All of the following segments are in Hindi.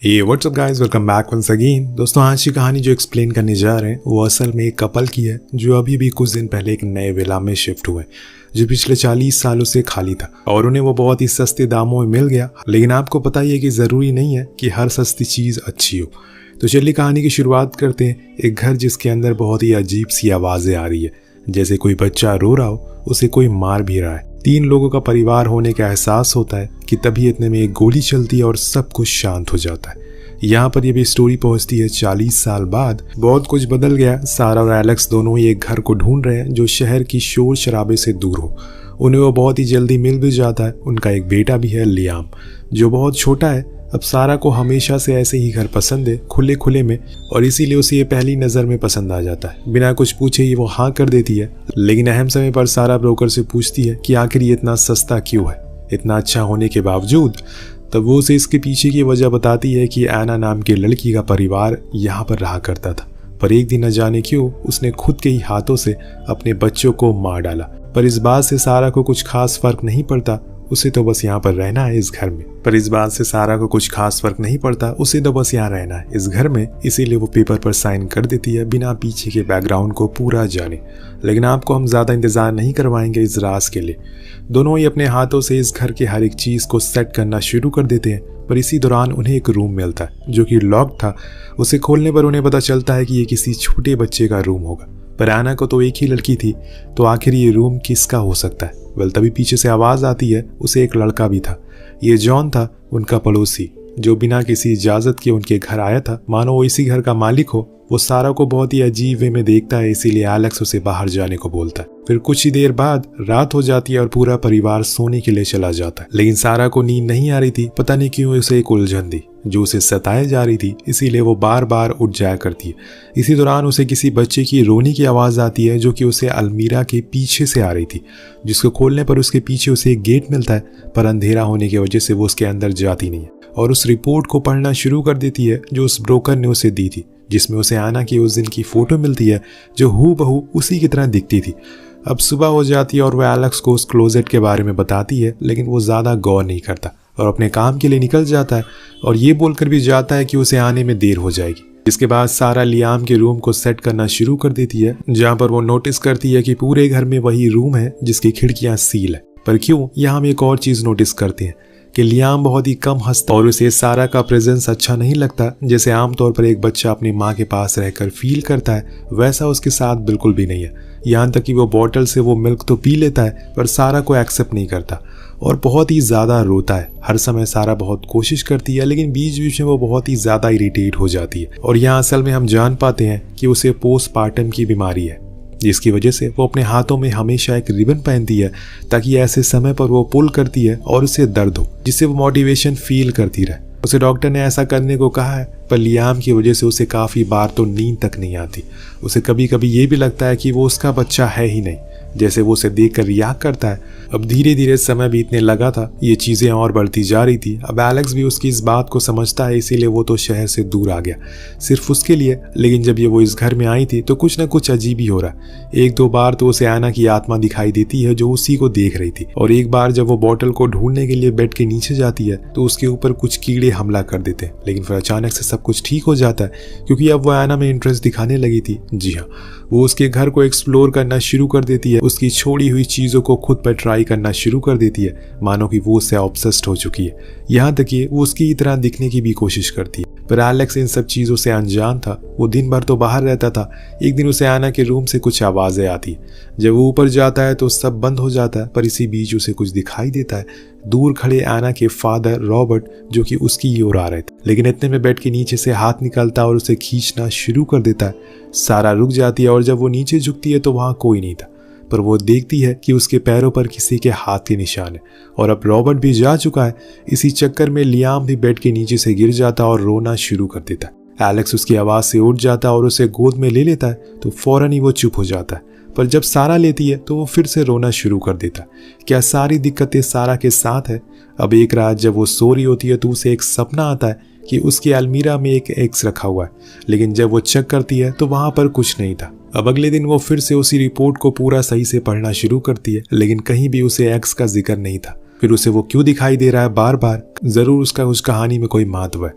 ये what's up guys, welcome back once again. दोस्तों, आज की कहानी जो एक्सप्लेन करने जा रहे हैं वो असल में एक कपल की है जो अभी भी कुछ दिन पहले एक नए विला में शिफ्ट हुए, जो पिछले 40 सालों से खाली था और उन्हें वो बहुत ही सस्ते दामों में मिल गया। लेकिन आपको पता ही है कि ज़रूरी नहीं है कि हर सस्ती चीज़ अच्छी हो। तो चलिए कहानी की शुरुआत करते हैं। एक घर जिसके अंदर बहुत ही अजीब सी आवाज़ें आ रही है, जैसे कोई बच्चा रो रहा हो, उसे कोई मार भी रहा है। 3 लोगों का परिवार होने का एहसास होता है कि तभी इतने में एक गोली चलती है और सब कुछ शांत हो जाता है। यहाँ पर ये भी स्टोरी पहुंचती है 40 साल बाद। बहुत कुछ बदल गया। सारा और एलेक्स दोनों ही एक घर को ढूंढ रहे हैं जो शहर की शोर शराबे से दूर हो। उन्हें वो बहुत ही जल्दी मिल भी जाता है। उनका एक बेटा भी है, लियाम, जो बहुत छोटा है। अब सारा को हमेशा से ऐसे ही घर पसंद है, खुले खुले में, और इसीलिए उसे ये पहली नज़र में पसंद आ जाता है। बिना कुछ पूछे ही वो हाँ कर देती है। लेकिन अहम समय पर सारा ब्रोकर से पूछती है कि आखिर ये इतना सस्ता क्यों है, इतना अच्छा होने के बावजूद। तब वो उसे इसके पीछे की वजह बताती है कि एना नाम की लड़की का परिवार यहाँ पर रहा करता था, पर एक दिन न जाने क्यों उसने खुद के ही हाथों से अपने बच्चों को मार डाला। पर इस बात से सारा को कुछ खास फर्क नहीं पड़ता, उसे तो बस यहाँ पर रहना है इस घर में। उसे तो बस यहाँ रहना है इस घर में। इसीलिए वो पेपर पर साइन कर देती है बिना पीछे के बैकग्राउंड को पूरा जाने। लेकिन आपको हम ज़्यादा इंतज़ार नहीं करवाएंगे इस राज के लिए। दोनों ही अपने हाथों से इस घर के हर एक चीज़ को सेट करना शुरू कर देते हैं। पर इसी दौरान उन्हें एक रूम मिलता है जो कि लॉक था। उसे खोलने पर उन्हें पता चलता है कि ये किसी छोटे बच्चे का रूम होगा। पर एना को तो एक ही लड़की थी, तो आखिर ये रूम किसका हो सकता है? वेल, तभी पीछे से आवाज़ आती है। उसे एक लड़का भी था। ये जॉन था, उनका पड़ोसी, जो बिना किसी इजाज़त के उनके घर आया था, मानो वो इसी घर का मालिक हो। वो सारा को बहुत ही अजीब वे में देखता है, इसीलिए एलेक्स उसे बाहर जाने को बोलता है। फिर कुछ ही देर बाद रात हो जाती है और पूरा परिवार सोने के लिए चला जाता है। लेकिन सारा को नींद नहीं आ रही थी। पता नहीं क्यों उसे एक उलझन थी जो उसे सताए जा रही थी, इसीलिए वो बार बार उठ जाया करती है। इसी दौरान उसे किसी बच्चे की रोने की आवाज़ आती है जो कि उसे अलमीरा के पीछे से आ रही थी, जिसको खोलने पर उसके पीछे उसे एक गेट मिलता है। पर अंधेरा होने की वजह से वो उसके अंदर जाती नहीं है और उस रिपोर्ट को पढ़ना शुरू कर देती है जो उस ब्रोकर ने उसे दी थी, जिसमें उसे आना की उस दिन की फ़ोटो मिलती है जो हूबहू उसी की तरह दिखती थी। अब सुबह हो जाती है और वह एलेक्स को उस क्लोजेट के बारे में बताती है, लेकिन वो ज़्यादा गौर नहीं करता और अपने काम के लिए निकल जाता है और ये बोलकर भी जाता है कि उसे आने में देर हो जाएगी। इसके बाद सारा लियाम के रूम को सेट करना शुरू कर देती है, जहाँ पर वो नोटिस करती है कि पूरे घर में वही रूम है जिसकी खिड़कियाँ सील है। पर क्यों, यहाँ हम एक और चीज़ नोटिस करते हैं कि लियाम बहुत ही कम हंसता और उसे सारा का प्रेजेंस अच्छा नहीं लगता। जैसे आमतौर पर एक बच्चा अपनी माँ के पास रहकर फील करता है, वैसा उसके साथ बिल्कुल भी नहीं है। यहाँ तक कि वो बॉटल से वो मिल्क तो पी लेता है, पर सारा को एक्सेप्ट नहीं करता और बहुत ही ज़्यादा रोता है। हर समय सारा बहुत कोशिश करती है, लेकिन बीच बीच में वो बहुत ही ज़्यादा इरिटेट हो जाती है। और यहाँ असल में हम जान पाते हैं कि उसे पोस्टपार्टम की बीमारी है, जिसकी वजह से वो अपने हाथों में हमेशा एक रिबन पहनती है ताकि ऐसे समय पर वो पुल करती है और उसे दर्द हो, जिससे वो मोटिवेशन फील करती रहे। उसे डॉक्टर ने ऐसा करने को कहा है, पर लियाम की वजह से उसे काफ़ी बार तो नींद तक नहीं आती। उसे कभी कभी ये भी लगता है कि वो उसका बच्चा है ही नहीं, जैसे वो उसे देखकर रिएक्ट करता है। अब धीरे धीरे समय बीतने लगा था, ये चीज़ें और बढ़ती जा रही थी। अब एलेक्स भी उसकी इस बात को समझता है, इसीलिए वो तो शहर से दूर आ गया सिर्फ उसके लिए। लेकिन जब वो इस घर में आई थी तो कुछ न कुछ अजीब ही हो रहा। 1-2 बार तो उसे एना की आत्मा दिखाई देती है जो उसी को देख रही थी, और एक बार जब वो बॉटल को ढूंढने के लिए बेड के नीचे जाती है तो उसके ऊपर कुछ कीड़े हमला कर देते हैं। लेकिन फिर अचानक से सब कुछ ठीक हो जाता है, क्योंकि अब वो एना में इंटरेस्ट दिखाने लगी थी। जी हाँ, वो उसके घर को एक्सप्लोर करना शुरू कर देती है। उसकी छोड़ी हुई चीज़ों को खुद पर ट्राई करना शुरू कर देती है, मानो कि वो उससे ऑब्सेस्ड हो चुकी है। यहाँ तक कि वो उसकी तरह दिखने की भी कोशिश करती है। पर एलेक्स इन सब चीज़ों से अनजान था। वो दिन भर तो बाहर रहता था। एक दिन उसे आना के रूम से कुछ आवाज़ें आती। जब वो ऊपर जाता है तो सब बंद हो जाता है, पर इसी बीच उसे कुछ दिखाई देता है। दूर खड़े आना के फादर रॉबर्ट, जो कि उसकी ओर आ रहे थे। लेकिन इतने में बेड के नीचे से हाथ निकलता और उसे खींचना शुरू कर देता है। सारा रुक जाती है और जब वो नीचे झुकती है तो वहाँ कोई नहीं था, पर वो देखती है कि उसके पैरों पर किसी के हाथ के निशान है। और अब रॉबर्ट भी जा चुका है। इसी चक्कर में लियाम भी बेड के नीचे से गिर जाता और रोना शुरू कर देता है। एलेक्स उसकी आवाज़ से उठ जाता और उसे गोद में ले लेता है, तो फौरन ही वो चुप हो जाता है। पर जब सारा लेती है तो वो फिर से रोना शुरू कर देता है। क्या सारी दिक्कतें सारा के साथ है? अब एक रात जब वो सो रही होती है तो उसे एक सपना आता है कि उसकी अलमीरा में एक एक्स रखा हुआ है, लेकिन जब वो चेक करती है तो वहाँ पर कुछ नहीं था। अब अगले दिन वो फिर से उसी रिपोर्ट को पूरा सही से पढ़ना शुरू करती है, लेकिन कहीं भी उसे एक्स का जिक्र नहीं था। फिर उसे वो क्यों दिखाई दे रहा है बार बार, जरूर उसका उस कहानी में कोई महत्व है।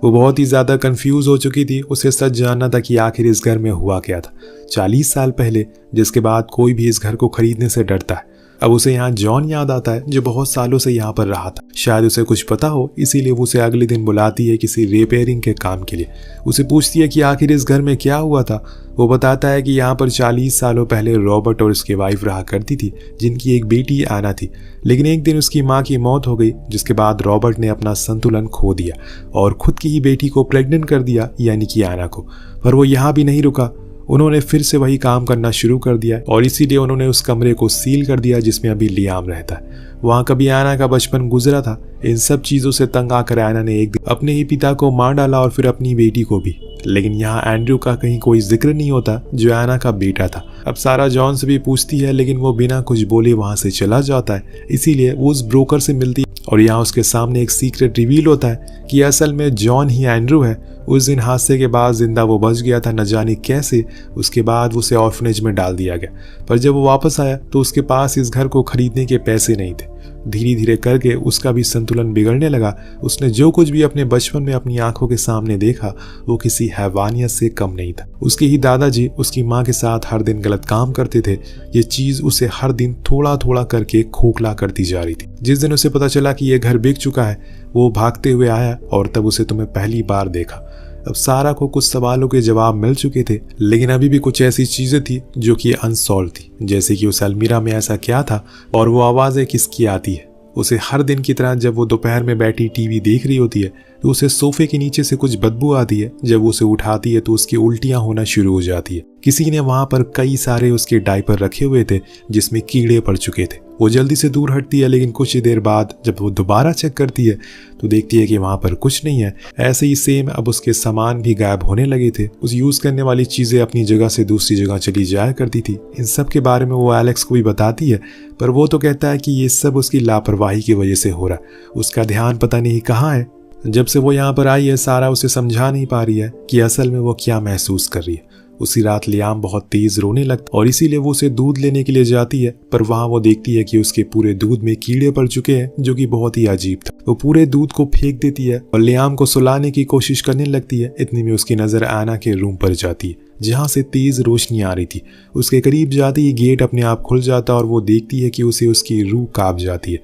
वो बहुत ही ज्यादा कंफ्यूज हो चुकी थी। उसे सच जानना था कि आखिर इस घर में हुआ क्या था 40 साल पहले, जिसके बाद कोई भी इस घर को खरीदने से डरता है। अब उसे यहाँ जॉन याद आता है जो बहुत सालों से यहाँ पर रहा था। शायद उसे कुछ पता हो, इसीलिए वो उसे अगले दिन बुलाती है किसी रिपेयरिंग के काम के लिए। उसे पूछती है कि आखिर इस घर में क्या हुआ था। वो बताता है कि यहाँ पर 40 सालों पहले रॉबर्ट और उसकी वाइफ रहा करती थी, जिनकी एक बेटी आना थी। लेकिन एक दिन उसकी माँ की मौत हो गई, जिसके बाद रॉबर्ट ने अपना संतुलन खो दिया और खुद की ही बेटी को प्रेग्नेंट कर दिया, यानी कि आना को। पर वो यहाँ भी नहीं रुका। उन्होंने फिर से वही काम करना शुरू कर दिया और इसीलिए उन्होंने उस कमरे को सील कर दिया जिसमें अभी लियाम रहता है। वहाँ कभी आना का बचपन गुजरा था। इन सब चीज़ों से तंग आकर आना ने एक दिन अपने ही पिता को मार डाला और फिर अपनी बेटी को भी। लेकिन यहाँ एंड्रू का कहीं कोई जिक्र नहीं होता, जो आना का बेटा था। अब सारा जॉन से भी पूछती है, लेकिन वो बिना कुछ बोले वहाँ से चला जाता है। इसीलिए वो उस ब्रोकर से मिलती है और यहाँ उसके सामने एक सीक्रेट रिवील होता है कि असल में जॉन ही एंड्रू है। उस दिन हादसे के बाद जिंदा वो बच गया था, न जाने कैसे। उसके बाद उसे ऑर्फनेज में डाल दिया गया, पर जब वो वापस आया तो उसके पास इस घर को खरीदने के पैसे नहीं थे। धीरे धीरे करके उसका भी संतुलन बिगड़ने लगा। उसने जो कुछ भी अपने बचपन में अपनी आंखों के सामने देखा वो किसी हैवानियत से कम नहीं था। उसके ही दादाजी उसकी माँ के साथ हर दिन गलत काम करते थे। ये चीज उसे हर दिन थोड़ा थोड़ा करके खोखला करती जा रही थी। जिस दिन उसे पता चला कि ये घर बिक चुका है, वो भागते हुए आया और तब उसे तुम्हें पहली बार देखा। अब सारा को कुछ सवालों के जवाब मिल चुके थे, लेकिन अभी भी कुछ ऐसी चीजें थी जो कि अनसॉल्व थी, जैसे कि उस अलमीरा में ऐसा क्या था और वो आवाजें किसकी आती है। उसे हर दिन की तरह जब वो दोपहर में बैठी टीवी देख रही होती है तो उसे सोफे के नीचे से कुछ बदबू आती है। जब वो उसे उठाती है तो उसकी उल्टियां होना शुरू हो जाती है। किसी ने वहां पर कई सारे उसके डायपर रखे हुए थे जिसमें कीड़े पड़ चुके थे। वो जल्दी से दूर हटती है, लेकिन कुछ देर बाद जब वो दोबारा चेक करती है तो देखती है कि वहां पर कुछ नहीं है। ऐसे ही सेम अब उसके सामान भी गायब होने लगे थे। उस यूज करने वाली चीजें अपनी जगह से दूसरी जगह चली जाया करती थी। इन सब के बारे में वो एलेक्स को भी बताती है, पर वो तो कहता है कि ये सब उसकी लापरवाही की वजह से हो रहा है। उसका ध्यान पता नहीं कहाँ है। जब से वो यहाँ पर आई है, सारा उसे समझा नहीं पा रही है कि असल में वो क्या महसूस कर रही है। उसी रात लियाम बहुत तेज रोने लगता और इसीलिए वो उसे दूध लेने के लिए जाती है, पर वहां वो देखती है कि उसके पूरे दूध में कीड़े पड़ चुके हैं, जो कि बहुत ही अजीब था। वो पूरे दूध को फेंक देती है और लियाम को सुलाने की कोशिश करने लगती है। इतने में उसकी नजर आना के रूम पर जाती है, जहां से तेज रोशनी आ रही थी। उसके करीब जाते ही गेट अपने आप खुल जाता और वो देखती है कि उसे उसकी रूह कांप जाती है।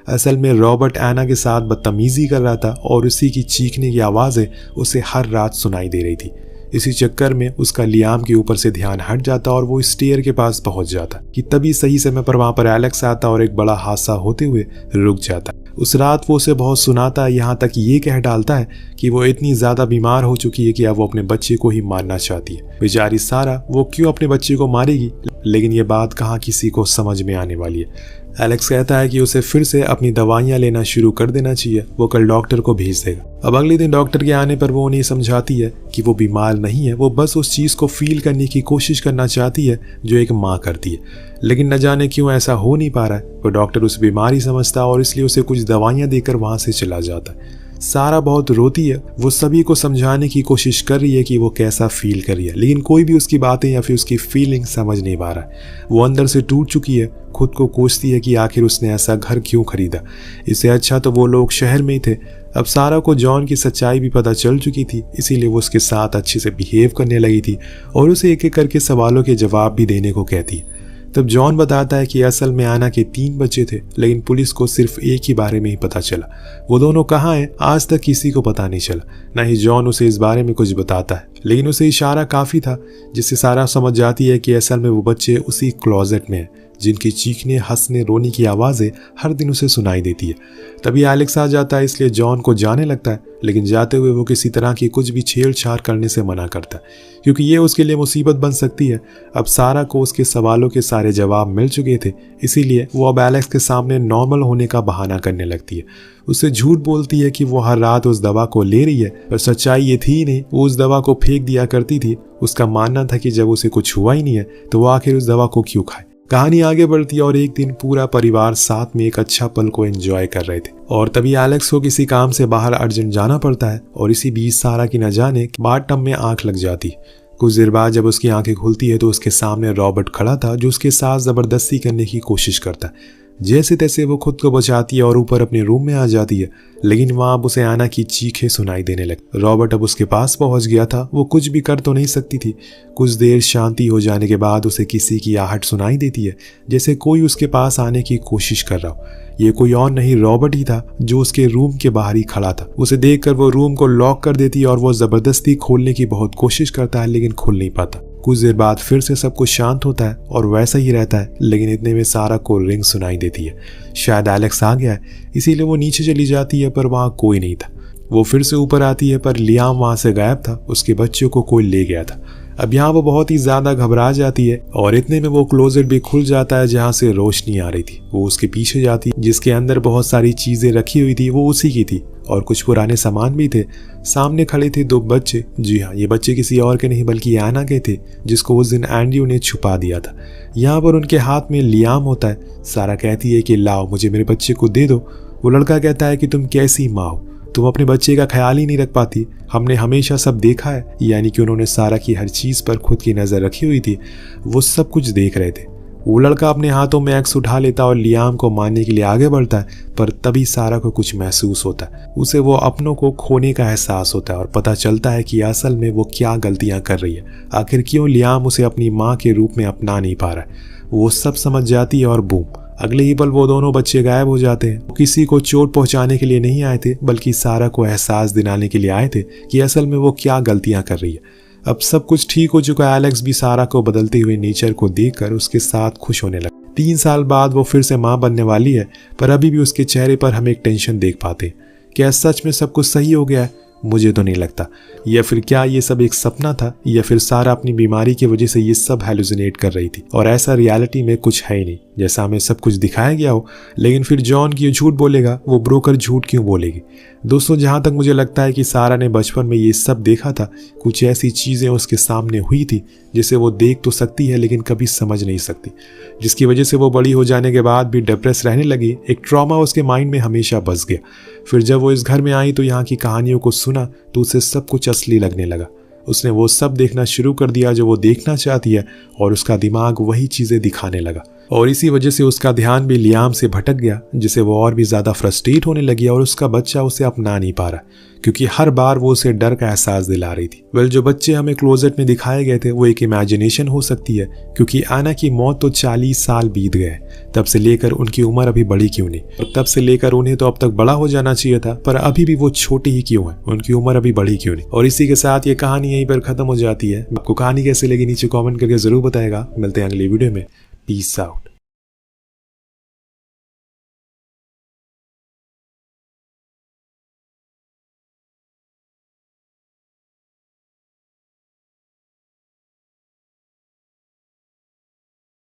असल में रॉबर्ट एना के साथ बदतमीजी कर रहा था और उसी की चीखने की आवाजें उसे हर रात सुनाई दे रही थी। इसी चक्कर में उसका लियाम के ऊपर से ध्यान हट जाता और वो स्टेयर के पास पहुंच जाता कि तभी सही समय पर वहां पर एलेक्स आता और एक बड़ा हादसा होते हुए रुक जाता। उस रात वो उसे बहुत सुनाता है, यहाँ तक ये कह डालता है कि वो इतनी ज्यादा बीमार हो चुकी है कि अब वो अपने बच्चे को ही मारना चाहती है। बेचारी सारा, वो क्यों अपने बच्चे को मारेगी, लेकिन ये बात कहाँ किसी को समझ में आने वाली है। एलेक्स कहता है कि उसे फिर से अपनी दवाइयां लेना शुरू कर देना चाहिए, वो कल डॉक्टर को भेज देगा। अब अगले दिन डॉक्टर के आने पर वो उन्हें समझाती है कि वो बीमार नहीं है, वो बस उस चीज को फील करने की कोशिश करना चाहती है जो एक माँ करती है। लेकिन न जाने क्यों ऐसा हो नहीं पा रहा है। वो डॉक्टर उसे बीमारी समझता और इसलिए उसे कुछ दवाइयां देकर वहां से चला जाता है। सारा बहुत रोती है। वो सभी को समझाने की कोशिश कर रही है कि वो कैसा फील कर रही है, लेकिन कोई भी उसकी बातें या फिर उसकी फीलिंग समझ नहीं पा रहा है। वो अंदर से टूट चुकी है। खुद को कोसती है कि आखिर उसने ऐसा घर क्यों खरीदा। इससे अच्छा तो वो लोग शहर में ही थे। अब सारा को जॉन की सच्चाई भी पता चल चुकी थी, इसीलिए वो उसके साथ अच्छे से बिहेव करने लगी थी और उसे एक एक करके सवालों के जवाब भी देने को कहती है। तब जॉन बताता है कि असल में आना के 3 बच्चे थे, लेकिन पुलिस को सिर्फ एक ही बारे में ही पता चला। वो दोनों कहाँ हैं आज तक किसी को पता नहीं चला। न ही जॉन उसे इस बारे में कुछ बताता है, लेकिन उसे इशारा काफी था जिससे सारा समझ जाती है कि असल में वो बच्चे उसी क्लोजेट में हैं, जिनकी चीखने, हंसने, रोने की आवाजें हर दिन उसे सुनाई देती है। तभी एलेक्स आ जाता है, इसलिए जॉन को जाने लगता है, लेकिन जाते हुए वो किसी तरह की कुछ भी छेड़छाड़ करने से मना करता है, क्योंकि ये उसके लिए मुसीबत बन सकती है। अब सारा को उसके सवालों के सारे जवाब मिल चुके थे, इसीलिए वो अब एलेक्स के सामने नॉर्मल होने का बहाना करने लगती है। उससे झूठ बोलती है कि वो हर रात उस दवा को ले रही है, पर सच्चाई ये थी नहीं। वो उस दवा को फेंक दिया करती थी। उसका मानना था कि जब उसे कुछ हुआ ही नहीं है तो वो आखिर उस दवा को क्यों खाए। कहानी आगे बढ़ती है और एक दिन पूरा परिवार साथ में एक अच्छा पल को एंजॉय कर रहे थे और तभी एलेक्स को किसी काम से बाहर अर्जेंट जाना पड़ता है और इसी बीच सारा की न जाने बाथटब में आंख लग जाती। कुछ देर बाद जब उसकी आंखें खुलती है तो उसके सामने रॉबर्ट खड़ा था, जो उसके साथ जबरदस्ती करने की कोशिश करता है। जैसे तैसे वो खुद को बचाती है और ऊपर अपने रूम में आ जाती है, लेकिन वहां अब उसे आना की चीखें सुनाई देने लगी। रॉबर्ट अब उसके पास पहुंच गया था। वो कुछ भी कर तो नहीं सकती थी। कुछ देर शांति हो जाने के बाद उसे किसी की आहट सुनाई देती है, जैसे कोई उसके पास आने की कोशिश कर रहा हो। ये कोई और नहीं रॉबर्ट ही था जो उसके रूम के बाहर ही खड़ा था। उसे देखकर वो रूम को लॉक कर देती है और वो जबरदस्ती खोलने की बहुत कोशिश करता है, लेकिन खुल नहीं पाता। कुछ देर बाद फिर से सब कुछ शांत होता है और वैसा ही रहता है, लेकिन इतने में सारा को रिंग सुनाई देती है। शायद एलेक्स आ गया है, इसीलिए वो नीचे चली जाती है, पर वहां कोई नहीं था। वो फिर से ऊपर आती है, पर लियाम वहां से गायब था। उसके बच्चों को कोई ले गया था। अब यहाँ वो बहुत ही ज्यादा घबरा जाती है और इतने में वो क्लोजेट भी खुल जाता है जहाँ से रोशनी आ रही थी। वो उसके पीछे जाती है, जिसके अंदर बहुत सारी चीजें रखी हुई थी, वो उसी की थी और कुछ पुराने सामान भी थे। सामने खड़े थे 2 बच्चे। जी हाँ, ये बच्चे किसी और के नहीं बल्कि एना के थे, जिसको उस दिन एंड्रयू ने छुपा दिया था। यहाँ पर उनके हाथ में लियाम होता है। सारा कहती है कि लाओ, मुझे मेरे बच्चे को दे दो। वो लड़का कहता है कि तुम कैसी माँ हो, तुम अपने बच्चे का ख्याल ही नहीं रख पाती। हमने हमेशा सब देखा है, यानी कि उन्होंने सारा की हर चीज पर खुद की नजर रखी हुई थी। वो सब कुछ देख रहे थे। वो लड़का अपने हाथों में एक्स उठा लेता और लियाम को मारने के लिए आगे बढ़ता है, पर तभी सारा को कुछ महसूस होता है। उसे वो अपनों को खोने का एहसास होता है और पता चलता है कि असल में वो क्या गलतियां कर रही है। आखिर क्यों लियाम उसे अपनी माँ के रूप में अपना नहीं पा रहा है। वो सब समझ जाती है और बूम, अगले ही पल वो दोनों बच्चे गायब हो जाते हैं। वो किसी को चोट पहुंचाने के लिए नहीं आए थे, बल्कि सारा को एहसास दिलाने के लिए आए थे कि असल में वो क्या गलतियां कर रही है। अब सब कुछ ठीक हो चुका। एलेक्स भी सारा को बदलते हुए नेचर को देखकर उसके साथ खुश होने लगा। 3 साल बाद वो फिर से माँ बनने वाली है, पर अभी भी उसके चेहरे पर हम एक टेंशन देख पाते। क्या सच में सब कुछ सही हो गया है? मुझे तो नहीं लगता। या फिर क्या ये सब एक सपना था, या फिर सारा अपनी बीमारी की वजह से ये सब हेलुसिनेट कर रही थी और ऐसा रियलिटी में कुछ है ही नहीं, जैसा हमें सब कुछ दिखाया गया हो। लेकिन फिर जॉन क्यों झूठ बोलेगा? वो ब्रोकर झूठ क्यों बोलेगी? दोस्तों, जहां तक मुझे लगता है कि सारा ने बचपन में ये सब देखा था। कुछ ऐसी चीजें उसके सामने हुई थी जिसे वो देख तो सकती है लेकिन कभी समझ नहीं सकती, जिसकी वजह से वो बड़ी हो जाने के बाद भी डिप्रेस रहने लगी। एक ट्रॉमा उसके माइंड में हमेशा बस गया। फिर जब वो इस घर में आई तो यहाँ की कहानियों को सुना तो उसे सब कुछ असली लगने लगा। उसने वो सब देखना शुरू कर दिया जो वो देखना चाहती है और उसका दिमाग वही चीजें दिखाने लगा। और इसी वजह से उसका ध्यान भी लियाम से भटक गया, जिसे वो और भी ज्यादा फ्रस्ट्रेट होने लगी और उसका बच्चा उसे अपना नहीं पा रहा, क्योंकि हर बार वो उसे डर का एहसास दिला रही थी। वेल, जो बच्चे हमें क्लोजेट में दिखाए गए थे वो एक इमेजिनेशन हो सकती है, क्योंकि आना की मौत तो 40 साल बीत गए। तब से लेकर उनकी उम्र अभी बड़ी क्यों नहीं, और तब से लेकर उन्हें तो अब तक बड़ा हो जाना चाहिए था, पर अभी भी वो छोटे ही क्यों है, उनकी उम्र अभी बड़ी क्यों नहीं। और इसी के साथ ये कहानी यहीं पर खत्म हो जाती है। आपको कहानी कैसे लगी नीचे कॉमेंट करके जरूर बताएगा। मिलते हैं अगली वीडियो में। Peace out.